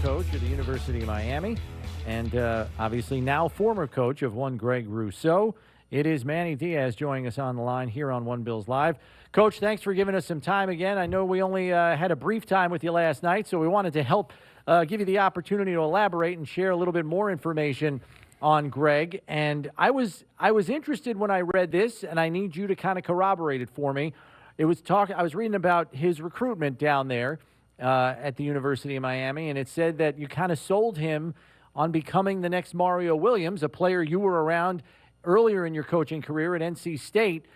coach at the University of Miami, and obviously now former coach of one Greg Rousseau. It is Manny Diaz joining us on the line here on One Bills Live. Coach, thanks for giving us some time again. I know we only had a brief time with you last night, so we wanted to help give you the opportunity to elaborate and share a little bit more information on Greg. And I was interested when I read this, and I need you to kind of corroborate it for me. I was reading about his recruitment down there at the University of Miami, and it said that you kind of sold him on becoming the next Mario Williams, a player you were around earlier in your coaching career at NC State.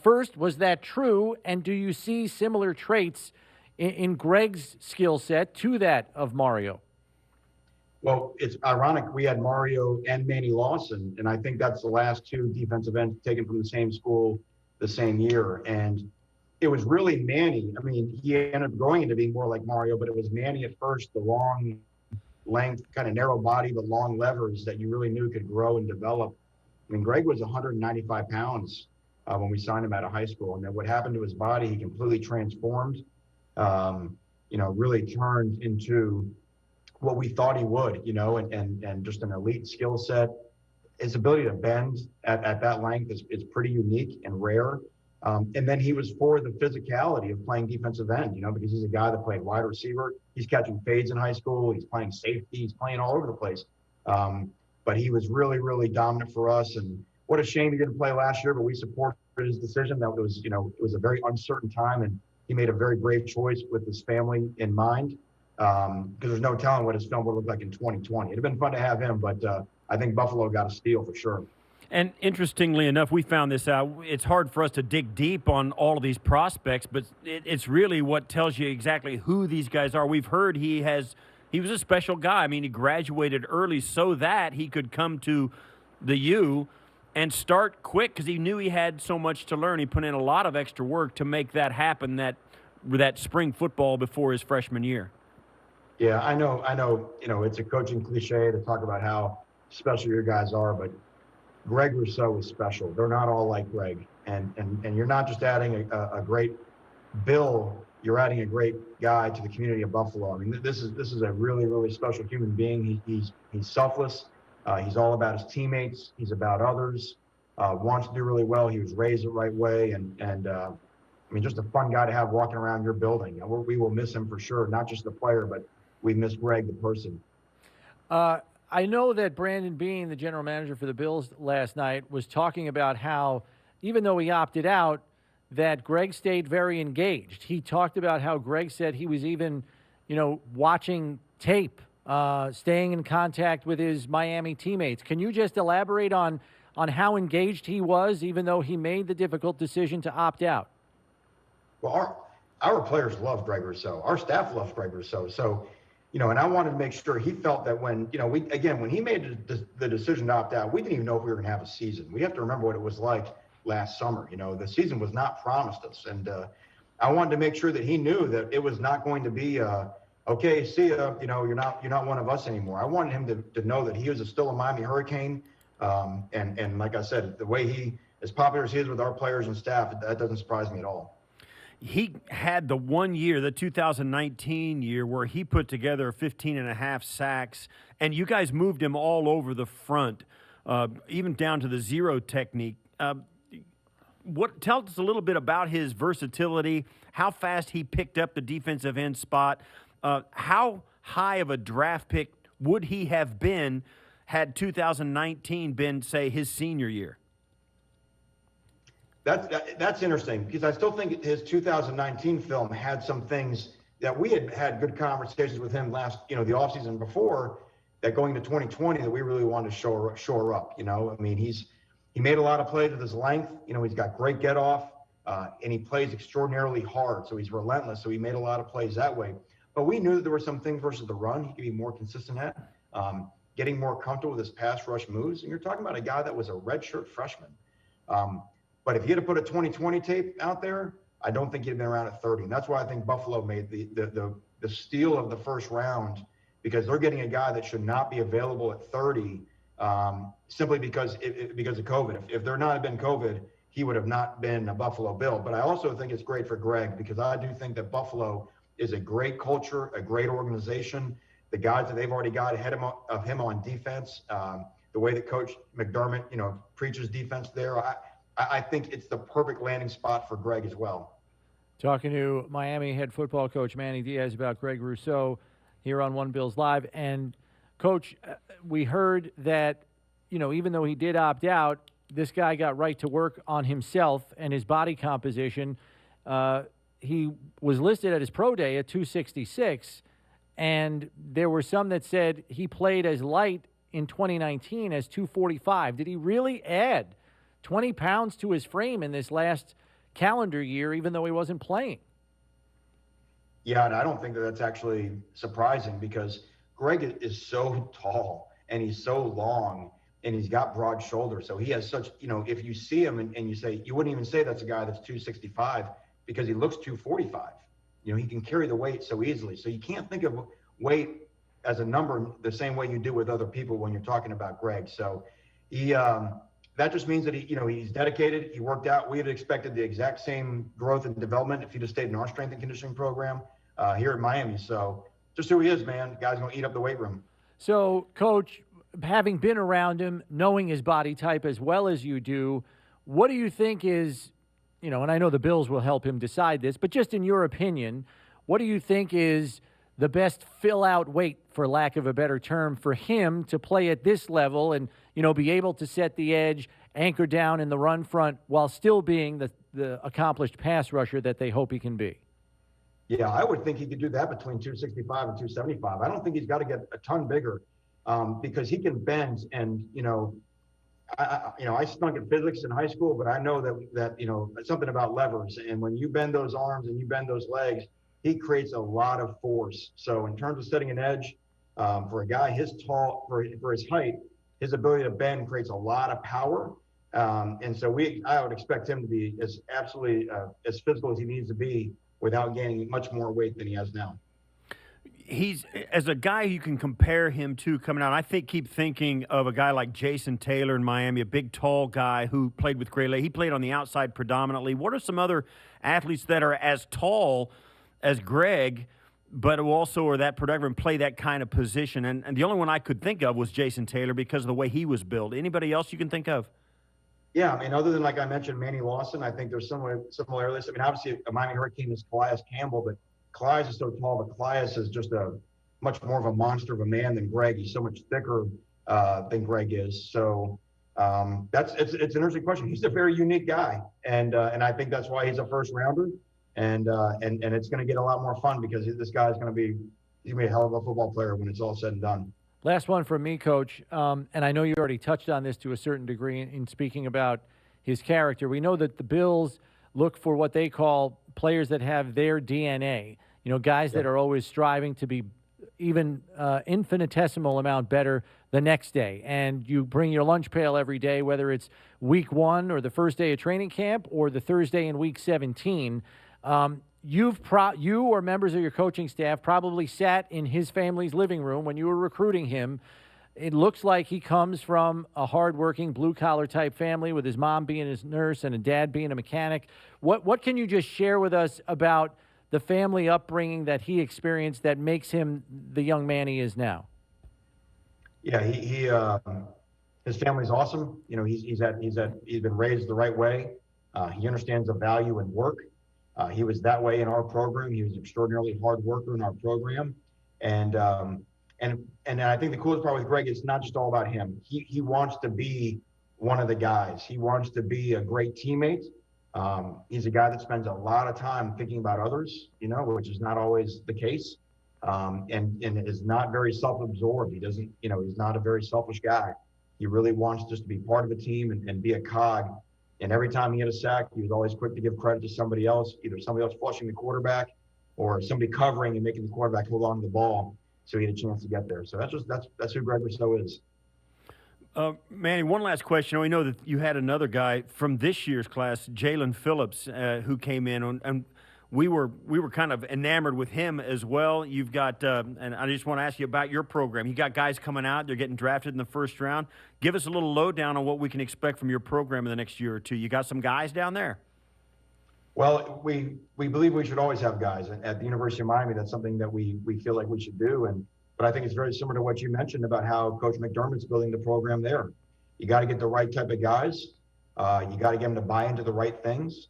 First, was that true? And do you see similar traits in Greg's skill set to that of Mario? Well, it's ironic. We had Mario and Manny Lawson, and I think that's the last two defensive ends taken from the same school the same year. And it was really Manny. I mean, he ended up growing into being more like Mario, but it was Manny at first, the long length, kind of narrow body, but long levers that you really knew could grow and develop. I mean, Greg was 195 pounds when we signed him out of high school. And then what happened to his body, he completely transformed, really turned into what we thought he would, and just an elite skill set. His ability to bend at that length is pretty unique and rare. And then he was for the physicality of playing defensive end, because he's a guy that played wide receiver. He's catching fades in high school. He's playing safety. He's playing all over the place. But he was really, really dominant for us. And what a shame he didn't play last year, but we supported his decision. That was, it was a very uncertain time, and he made a very brave choice with his family in mind. Because there's no telling what his film would look like in 2020. It'd have been fun to have him, but I think Buffalo got a steal for sure. And interestingly enough, we found this out. It's hard for us to dig deep on all of these prospects, but it's really what tells you exactly who these guys are. We've heard he was a special guy. I mean, he graduated early so that he could come to the U and start quick because he knew he had so much to learn. He put in a lot of extra work to make that happen, that spring football before his freshman year. Yeah, I know, it's a coaching cliche to talk about how special your guys are, but Greg Rousseau is special. They're not all like Greg. And you're not just adding a great Bill, you're adding a great guy to the community of Buffalo. I mean, this is a really, really special human being. He's selfless. He's all about his teammates. He's about others, wants to do really well. He was raised the right way. And just a fun guy to have walking around your building. We will miss him for sure, not just the player, but we miss Greg, the person. I know that Brandon Beane, the general manager for the Bills last night, was talking about how, even though he opted out, that Greg stayed very engaged. He talked about how Greg said he was even, watching tape, staying in contact with his Miami teammates. Can you just elaborate on how engaged he was, even though he made the difficult decision to opt out? Well, our players love Greg Rousseau. Our staff loves Greg Rousseau. So, and I wanted to make sure he felt that when he made the decision to opt out, we didn't even know if we were going to have a season. We have to remember what it was like last summer. The season was not promised us. And I wanted to make sure that he knew that it was not going to be, okay, see ya, you're not one of us anymore. I wanted him to know that he was still a Miami Hurricane. And like I said, the way he, as popular as he is with our players and staff, that doesn't surprise me at all. He had the 1 year, the 2019 year, where he put together 15 and a half sacks, and you guys moved him all over the front, even down to the zero technique. Tell us a little bit about his versatility, how fast he picked up the defensive end spot, how high of a draft pick would he have been had 2019 been, say, his senior year? That's interesting because I still think his 2019 film had some things that we had good conversations with him last, the offseason before that going to 2020 that we really wanted to shore up. I mean, he made a lot of plays with his length. He's got great get off and he plays extraordinarily hard. So he's relentless. So he made a lot of plays that way. But we knew that there were some things versus the run he could be more consistent at, getting more comfortable with his pass rush moves. And you're talking about a guy that was a redshirt freshman. But if he had to put a 2020 tape out there, I don't think he'd have been around at 30. And that's why I think Buffalo made the steal of the first round, because they're getting a guy that should not be available at 30 simply because of COVID. If there not have been COVID, he would have not been a Buffalo Bill. But I also think it's great for Greg because I do think that Buffalo is a great culture, a great organization. the guys that they've already got ahead of him on defense, the way that Coach McDermott, preaches defense there, I think it's the perfect landing spot for Greg as well. Talking to Miami head football coach Manny Diaz about Greg Rousseau here on One Bills Live. And, Coach, we heard that, even though he did opt out, this guy got right to work on himself and his body composition. He was listed at his pro day at 266, and there were some that said he played as light in 2019 as 245. Did he really add 20 pounds to his frame in this last calendar year, even though he wasn't playing? Yeah, and I don't think that that's actually surprising because Greg is so tall and he's so long and he's got broad shoulders. So he has such, if you see him and you say, you wouldn't even say that's a guy that's 265 because he looks 245. He can carry the weight so easily. So you can't think of weight as a number the same way you do with other people when you're talking about Greg. So that just means that he's dedicated. He worked out. We had expected the exact same growth and development if he'd have stayed in our strength and conditioning program here in Miami. So just who he is, man. The guy's going to eat up the weight room. So, Coach, having been around him, knowing his body type as well as you do, what do you think is, and I know the Bills will help him decide this, but just in your opinion, what do you think is the best fill-out weight, for lack of a better term, for him to play at this level and, be able to set the edge, anchor down in the run front while still being the accomplished pass rusher that they hope he can be? Yeah, I would think he could do that between 265 and 275. I don't think he's got to get a ton bigger because he can bend. And, I stunk at physics in high school, but I know that something about levers. And when you bend those arms and you bend those legs, he creates a lot of force. So in terms of setting an edge, for a guy his tall, for his height, his ability to bend creates a lot of power. And so I would expect him to be as physical as he needs to be without gaining much more weight than he has now. He's, as a guy you can compare him to coming out, keep thinking of a guy like Jason Taylor in Miami, a big, tall guy who played with Gray Lake. He played on the outside predominantly. What are some other athletes that are as tall as Greg, but who also are that productive and play that kind of position? And the only one I could think of was Jason Taylor because of the way he was built. Anybody else you can think of? Yeah, other than, like I mentioned, Manny Lawson, I think there's similarities. Obviously, a Miami Hurricane is Calais Campbell, but Calais is so tall, but Calais is just a much more of a monster of a man than Greg. He's so much thicker than Greg is. So it's an interesting question. He's a very unique guy, and I think that's why he's a first rounder. And it's going to get a lot more fun because this guy's going to be a hell of a football player when it's all said and done. Last one from me, Coach, and I know you already touched on this to a certain degree in speaking about his character. We know that the Bills look for what they call players that have their DNA, guys that are always striving to be even infinitesimal amount better the next day. And you bring your lunch pail every day, whether it's week 1 or the first day of training camp or the Thursday in week 17. You or members of your coaching staff probably sat in his family's living room when you were recruiting him. It looks like he comes from a hardworking blue-collar type family with his mom being his nurse and a dad being a mechanic. What can you just share with us about the family upbringing that he experienced that makes him the young man he is now? Yeah, his family's awesome. He's been raised the right way. He understands the value in work. He was that way in our program. He was an extraordinarily hard worker in our program. And I think the coolest part with Greg is not just all about him. He wants to be one of the guys. He wants to be a great teammate. He's a guy that spends a lot of time thinking about others, which is not always the case. And is not very self-absorbed. He doesn't, he's not a very selfish guy. He really wants just to be part of a team and be a cog. And every time he hit a sack, he was always quick to give credit to somebody else, either somebody else flushing the quarterback or somebody covering and making the quarterback hold on to the ball so he had a chance to get there. So that's who Greg Rousseau is. Manny, one last question. We know that you had another guy from this year's class, Jalen Phillips, who came in, and we were kind of enamored with him as well. You've got, and I just want to ask you about your program. You got guys coming out; they're getting drafted in the first round. Give us a little lowdown on what we can expect from your program in the next year or two. You got some guys down there? Well, we believe we should always have guys at the University of Miami. That's something that we feel like we should do, and But I think it's very similar to what you mentioned about how Coach McDermott's building the program there. You got to get the right type of guys. You got to get them to buy into the right things.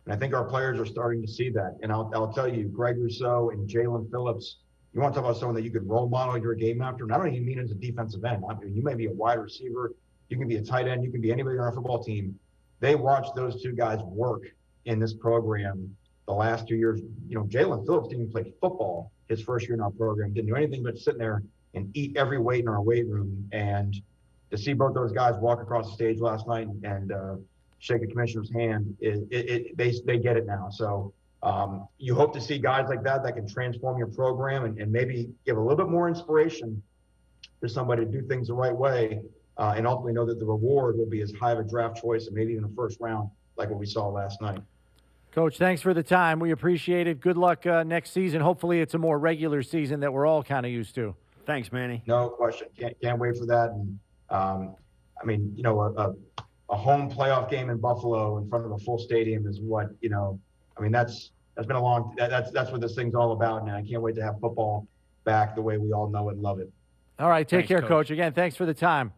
And I think our players are starting to see that. And I'll tell you, Greg Rousseau and Jalen Phillips, you want to talk about someone that you could role model your game after? And I don't even mean as a defensive end. I mean, you may be a wide receiver, you can be a tight end, you can be anybody on our football team. They watched those two guys work in this program the last 2 years. You know, Jalen Phillips didn't even play football his first year in our program, didn't do anything but sit there and eat every weight in our weight room. And to see both those guys walk across the stage last night and shake a commissioner's hand, they get it now. So you hope to see guys like that can transform your program and maybe give a little bit more inspiration to somebody to do things the right way, and ultimately know that the reward will be as high of a draft choice and maybe even a first round like what we saw last night. Coach, thanks for the time. We appreciate it. Good luck next season. Hopefully it's a more regular season that we're all kind of used to. Thanks, Manny. No question. Can't wait for that. And I mean, you know, a home playoff game in Buffalo in front of a full stadium is what, you know, I mean, that's been a long, that's what this thing's all about. And I can't wait to have football back the way we all know it and love it. All right. Take Thanks, care, Coach. Coach. Again, thanks for the time.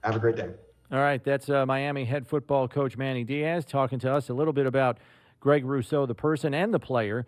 Have a great day. All right, that's Miami head football coach Manny Diaz talking to us a little bit about Greg Rousseau, the person and the player.